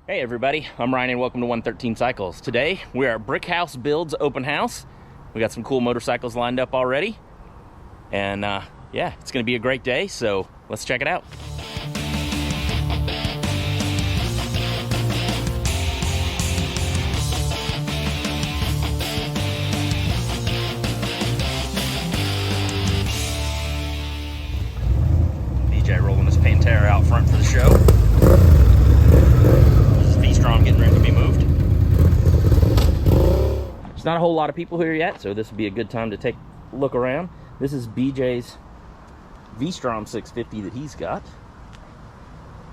Hey everybody, I'm Ryan and welcome to 113 Cycles. Today we are at Brick House Builds Open House. We got some cool motorcycles lined up already. And yeah, it's gonna be a great day, so let's check it out. BJ rolling his Pantera out front for the show. Getting ready to be moved. There's not a whole lot of people here yet, so this would be a good time to take a look around. This is BJ's V-Strom 650 that he's got.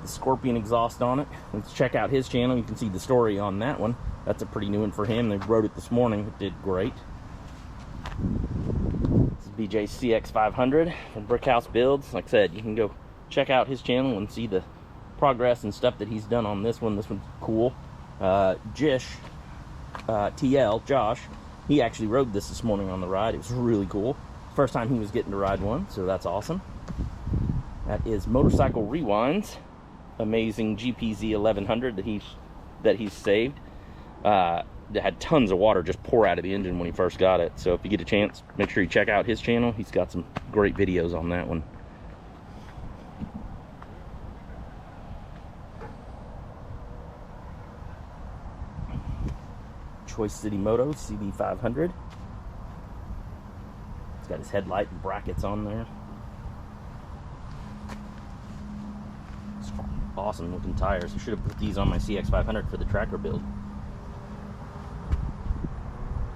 The Scorpion exhaust on it. Let's check out his channel. You can see the story on that one. That's a pretty new one for him. They wrote it this morning. It did great. This is BJ's CX500 from Brick House Builds. Like I said, you can go check out his channel and see the progress and stuff that he's done on this one. This one's cool. Josh, he actually rode this morning on the ride. It was really cool. First time he was getting to ride one, so that's awesome. That is Motorcycle Rewind's amazing GPZ 1100 that he's saved. That had tons of water just pour out of the engine when he first got it. So if you get a chance, make sure you check out his channel. He's got some great videos on that one. Choice City Moto CB500. It's got his headlight and brackets on there. It's awesome looking tires. I should have put these on my CX500 for the tracker build.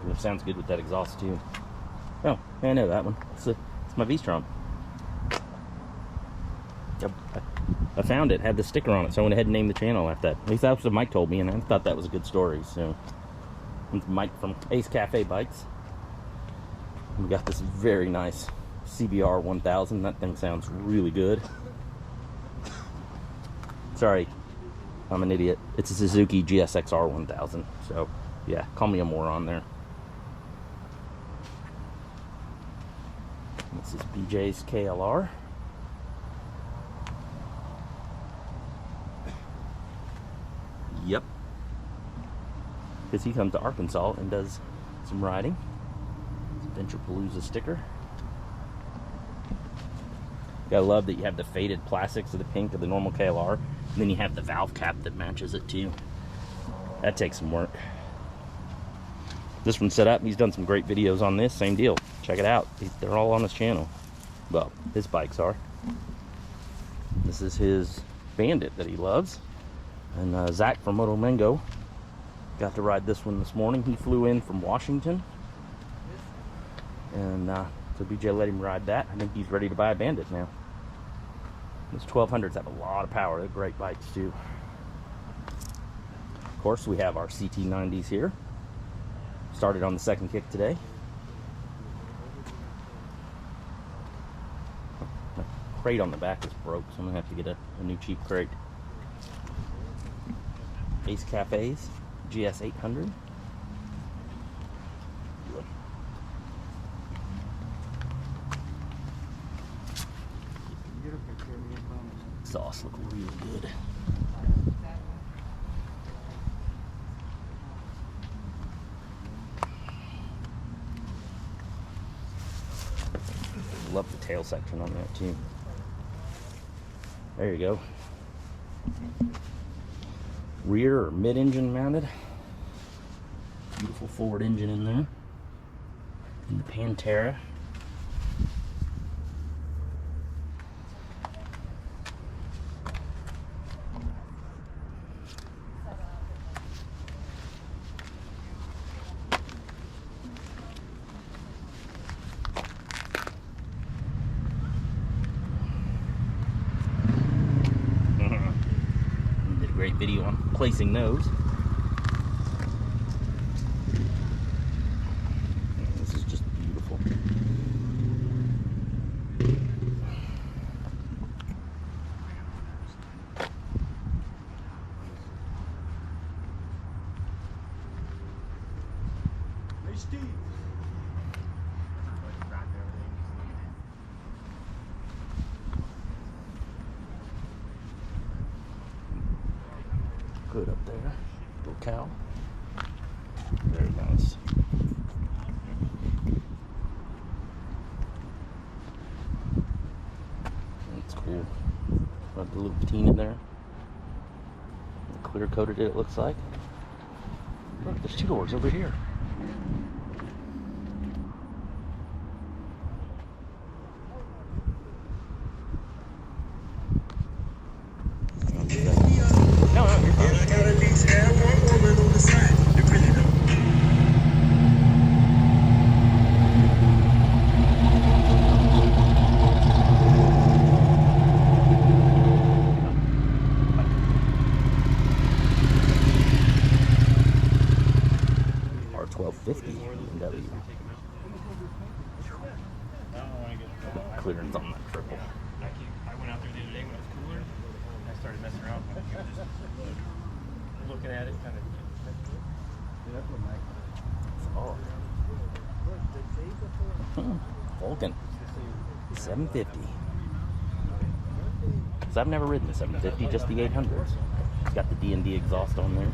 And it sounds good with that exhaust too. Oh, I know that one. It's my V-Strom. I found it, had the sticker on it, so I went ahead and named the channel after that. At least that's what Mike told me, and I thought that was a good story. So. It's Mike from Ace Cafe Bikes. We got this very nice CBR 1000. That thing sounds really good. Sorry, I'm an idiot. It's a Suzuki GSXR 1000. So, yeah, call me a moron there. This is BJ's KLR. Yep. Because he comes to Arkansas and does some riding. Adventure Palooza sticker. Gotta love that you have the faded plastics of the pink of the normal KLR, and then you have the valve cap that matches it too. That takes some work. This one's set up. He's done some great videos on this. Same deal. Check it out. They're all on his channel. Well, his bikes are. This is his Bandit that he loves. And Zach from Moto Mango got to ride this one this morning. He flew in from Washington, and so BJ let him ride that. I think he's ready to buy a Bandit now. Those 1200s have a lot of power. They're great bikes too. Of course, we have our CT90s here. Started on the second kick today. The crate on the back is broke, so I'm gonna have to get a new cheap crate. Ace Cafes GS 800. Exhaust look really good. Love the tail section on that too. There you go. Rear or mid-engine mounted. Beautiful forward engine in there. And the Pantera. Did a great video on placing those. This is just beautiful. Hey, Steve. Good up there. Little cow. Very nice. That's cool. Got the little patina there. Clear coated it looks like. Look, there's two doors over here. No, you're fine. I gotta at least have one woman on the side. You really don't. R1250 BMW. Clearance on that triple. I went out there the other day when it was cooler. I started messing around with my just looking at it, kind of. Vulcan 750. So I've never ridden the 750, just the 800s. It's got the D&D exhaust on there.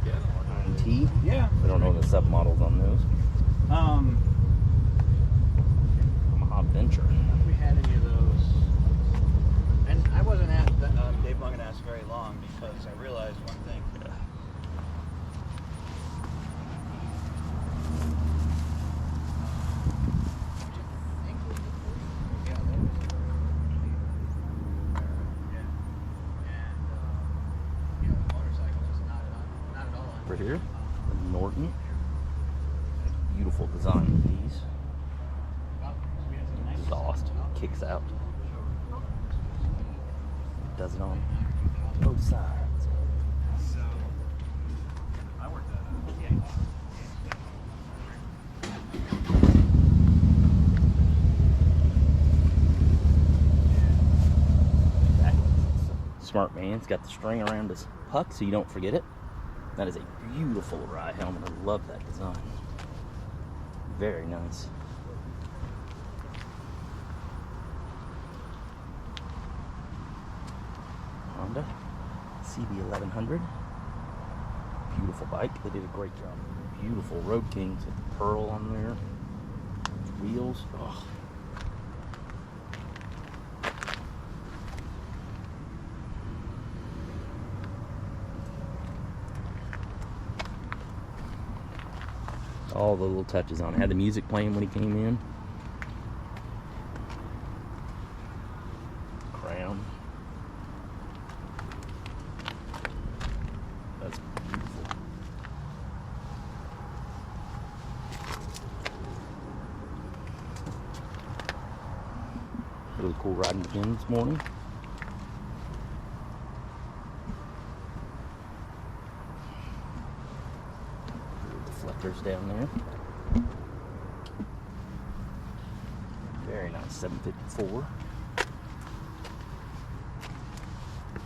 T. Yeah. I don't know the submodels on those. Yamaha Venture. We had any of those, and I wasn't at Dave Mungan very long because I realized one thing. Over here, Norton. Beautiful design with these. Exhaust kicks out. Does it on both sides. So, I worked at Smart man. It's got the string around his puck so you don't forget it. That is a beautiful rye helmet. I love that design. Very nice. Honda CB1100. Beautiful bike. They did a great job. Beautiful Road Kings with the pearl on there. Wheels. Oh. All the little touches on it. Had the music playing when he came in. Crown. That's beautiful. Really cool riding with him this morning. Deflectors down there. Very nice 754.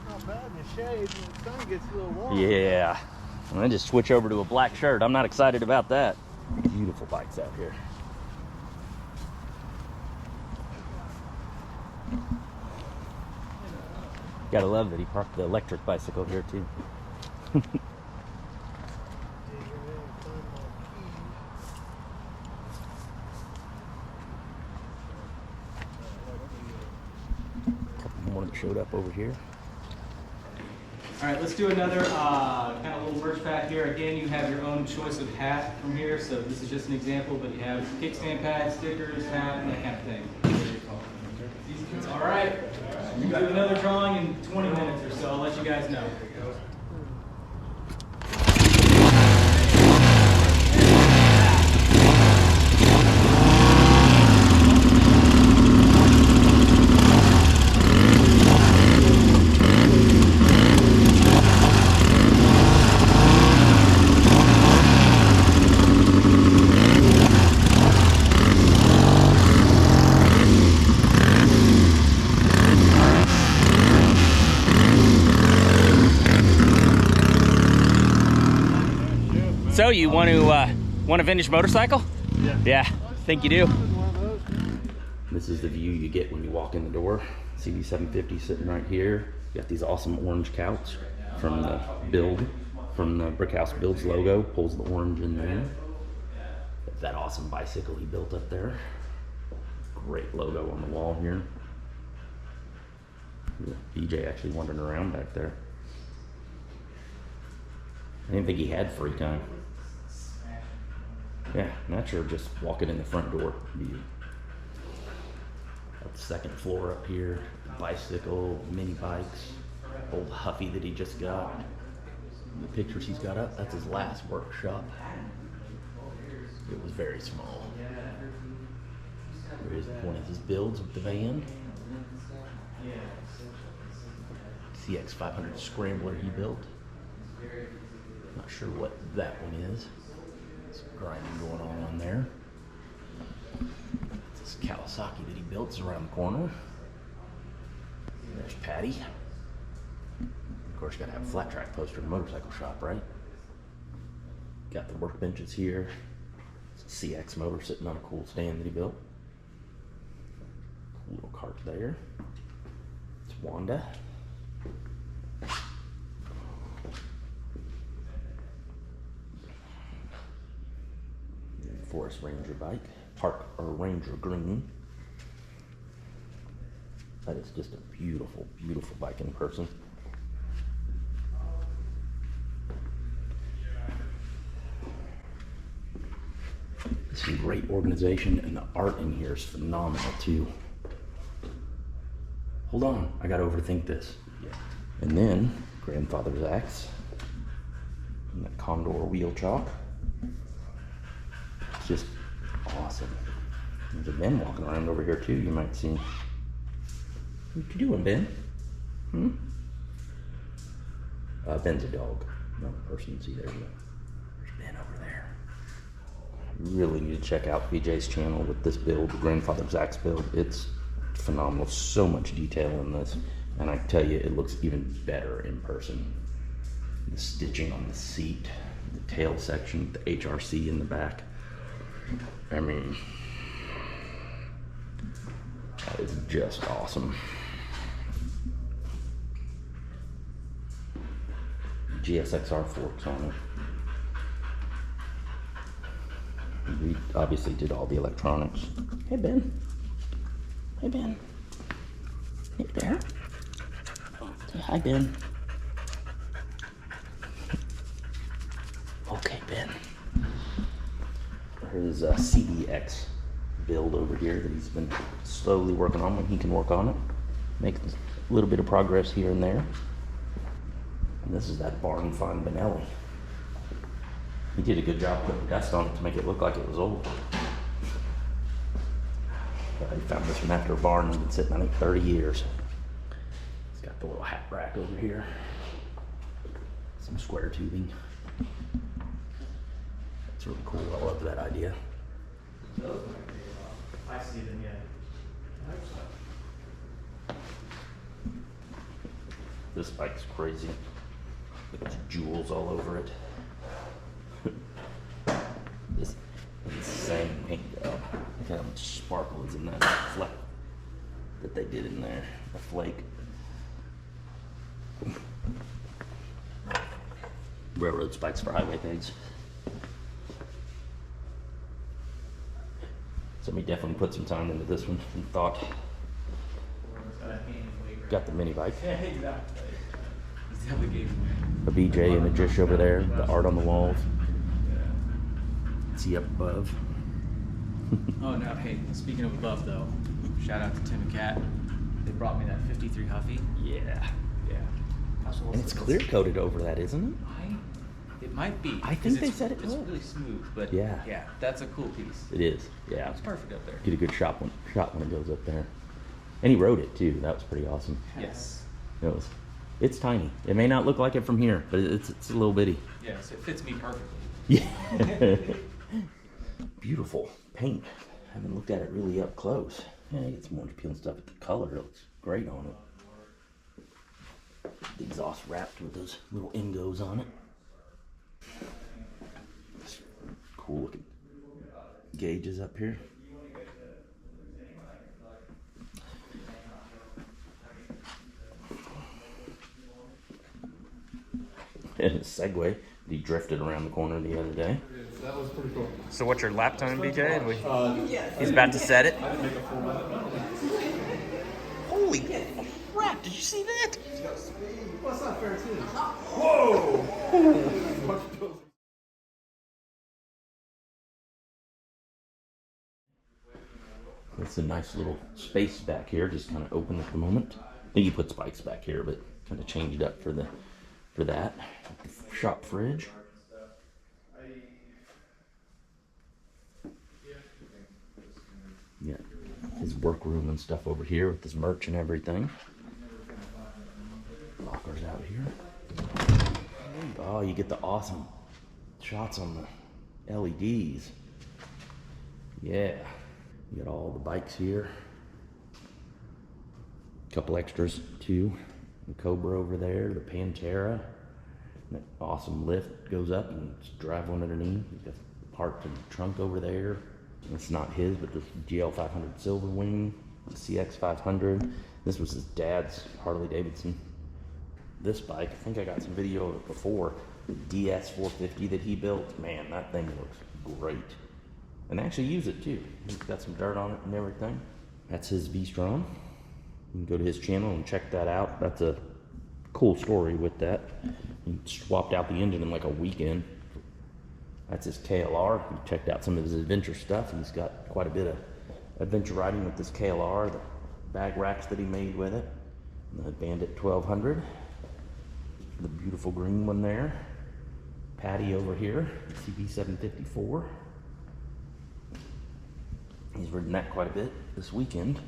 Not bad in the shade when the sun gets a little warm. Yeah. And then just switch over to a black shirt. I'm not excited about that. Beautiful bikes out here. Gotta love that he parked the electric bicycle here too. Couple more that showed up over here. All right, let's do another kind of little merch pack here. Again, you have your own choice of hat from here. So this is just an example, but you have kickstand pads, stickers, hat, and that kind of thing. All right, we're gonna do another drawing in 20 minutes or so. I'll let you guys know. So you want a vintage motorcycle? Yeah. Yeah, think you do. This is the view you get when you walk in the door. CB750 sitting right here. You got these awesome orange couch from the build from the Brickhouse Builds logo, pulls the orange in there. That awesome bicycle he built up there. Great logo on the wall here. BJ actually wandering around back there. I didn't think he had free time. Yeah, not sure, just walking in the front door view. Got the second floor up here, bicycle, mini bikes, old Huffy that he just got. The pictures he's got up, that's his last workshop. It was very small. There is one of his builds with the van. CX 500 Scrambler he built. Not sure what that one is. Some grinding going on there. This Kawasaki that he built is around the corner. There's Patty. Of course, you gotta have a flat track poster in a motorcycle shop, right? Got the workbenches here. It's a CX motor sitting on a cool stand that he built. Little cart there. It's Wanda. Forest Ranger bike, Park or Ranger Green. That is just a beautiful, beautiful bike in person. Some great organization, and the art in here is phenomenal too. Hold on, I gotta overthink this. Yeah. And then grandfather's axe, and that Condor wheel chalk. It's just awesome. There's a Ben walking around over here too. You might see. What you doing, Ben? Ben's a dog, not a person. See, there's Ben over there. Really need to check out BJ's channel with this build, the grandfather's axe build. It's phenomenal. So much detail in this, and I tell you, it looks even better in person. The stitching on the seat, the tail section, the HRC in the back. I mean, that is just awesome. GSXR forks on it. We obviously did all the electronics. Hey, Ben. Hey, Ben. Hey there. Say hi, Ben. Okay, Ben. His CDX build over here that he's been slowly working on when he can work on it. Making a little bit of progress here and there. And this is that barn find Benelli. He did a good job putting dust on it to make it look like it was old. He found this one after a barn that's been sitting on it 30 years. It's got the little hat rack over here. Some square tubing. It's really cool. I love that idea. I see them, yeah. This bike's crazy. There's jewels all over it. This insane paint job. Look how much sparkle is in that fleck that they did in there. A flake. Railroad spikes for highway things. Somebody definitely put some time into this one and thought. Got the mini bike. Yeah, exactly. He's definitely gave A BJ and a Jish over there. The art on the walls. See up above. Oh no, hey, speaking of above though, shout out to Tim and Kat. They brought me that 53 Huffy. Yeah. Yeah. And it's clear coated over that, isn't It might be. I think 'cause they it's- said it It's was. really smooth, but Yeah. yeah, that's a cool piece. it? It is. Yeah. It's perfect up there. Get a good shot when it goes up there. And he rode it too. That was pretty awesome. Yes. It's tiny. It may not look like it from here, but it's a little bitty. Yes, it fits me perfectly. Yeah. Beautiful paint. I haven't looked at it really up close. Yeah, you get some orange peel and stuff, but the color looks great on it. The exhaust wrapped with those little Ingos on it. Cool looking gauges up here. And his Segway, he drifted around the corner the other day. That was pretty cool. So what's your lap time, BJ? He's about to set it. Holy crap! Did you see that? Well, it's not fair too. It's a nice little space back here, just kind of open at the moment. I think you put spikes back here, but kind of changed up for that. Shop fridge. Yeah, his workroom and stuff over here with his merch and everything. Lockers out here. Oh, you get the awesome shots on the LEDs. Yeah, you got all the bikes here. Couple extras too. The Cobra over there, the Pantera. That awesome lift goes up and just drive one underneath. You got parked in the trunk over there. It's not his, but this GL500 Silver Wing, the CX500. This was his dad's Harley Davidson. This bike, I think I got some video of it before. The DS450 that he built. Man, that thing looks great. And I actually use it too. He's got some dirt on it and everything. That's his V-Strom. You can go to his channel and check that out. That's a cool story with that. He swapped out the engine in like a weekend. That's his KLR. We checked out some of his adventure stuff. He's got quite a bit of adventure riding with this KLR, the bag racks that he made with it. And the Bandit 1200. The beautiful green one there. Patty over here, CB754. He's ridden that quite a bit this weekend.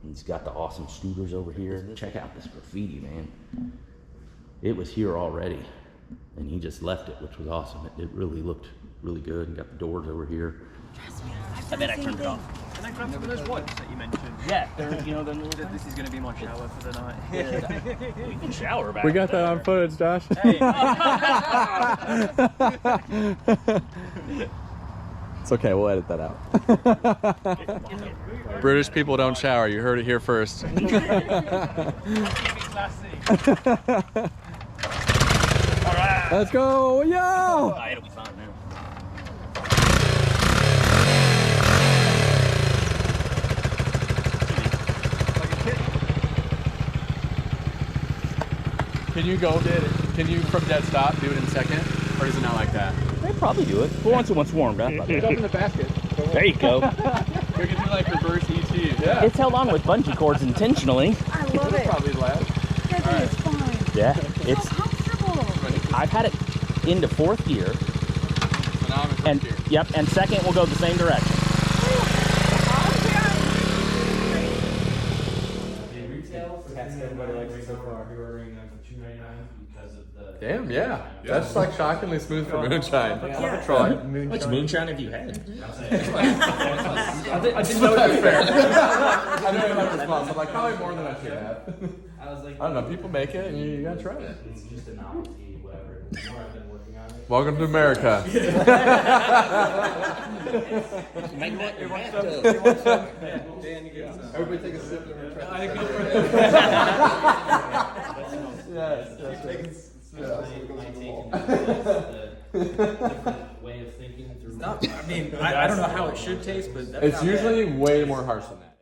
He's got the awesome scooters over here. Check out this graffiti, man. It was here already, and he just left it, which was awesome. It really looked really good. And got the doors over here. I bet I turned it off. Can I grab some of those wipes that you mentioned? Yeah, this is going to be my shower for the night. You can shower back We got that on footage, Josh. It's okay, we'll edit that out. British people don't shower. You heard it here first. Let's go, yo! It'll be fine now. Can you can you from dead stop do it in second? Or is it not like that? They probably do it, but once warmed up. Jump in the basket. There you go. We can do like reverse ET. Yeah. It's held on with bungee cords intentionally. I love it. Probably left. That thing is fine. Yeah, It's so comfortable. I've had it into fourth gear, So now I'm in first and gear. yep, and second will go the same direction. Damn, yeah. That's like shockingly smooth for moonshine. Yeah. Try. Which moonshine have you had? I didn't know it was fair. I didn't know the response. I'm like, probably more than I should have. I don't know, people make it and you gotta try it. It's just a novelty, whatever. The more I've been working on it. Welcome to America. Everybody take a sip and try. I go for it. Yes. Way of thinking through. I mean, I don't know how it should taste, but It's usually way more harsh than that.